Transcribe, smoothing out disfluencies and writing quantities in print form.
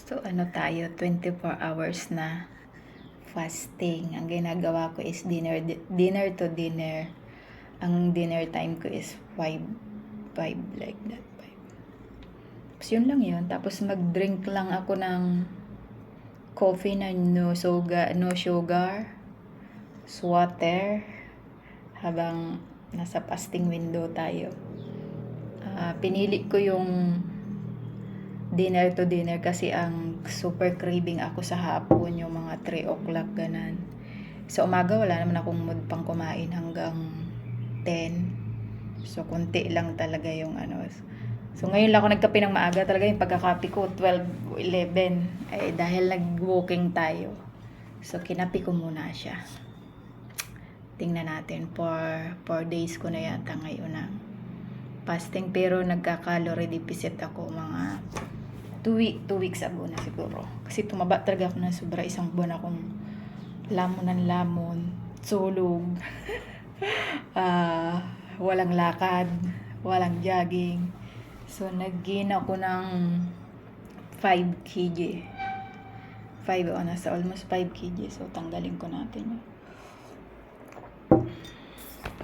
So, ano tayo, 24 hours na fasting. Ang ginagawa ko is dinner to dinner. Ang dinner time ko is 5 like that. 5. Tapos yun lang yun. Tapos mag-drink lang ako ng coffee na no sugar, water, habang nasa fasting window tayo. Pinili ko yung dinner to dinner kasi ang super craving ako sa hapon, yung mga 3 o'clock ganan. Sa umaga wala naman akong mood pang kumain hanggang 10. So konti lang talaga yung ano. So ngayon lang ako nagkape ng maaga, talaga yung pagkakape ko 12 o 11 dahil nag-walking tayo. So kinape ko muna siya. Tingnan natin, 4 days ko na yata ngayon na fasting, pero nagka-calorie deficit ako mga 2 weeks ago na siguro. Kasi tumaba talaga ako na sobra, isang buwan akong lamon ng lamon, sulog, walang lakad, walang jogging. So nag-gain ako ng 5 kg. Nasa almost 5 kg. So tanggalin ko natin yun.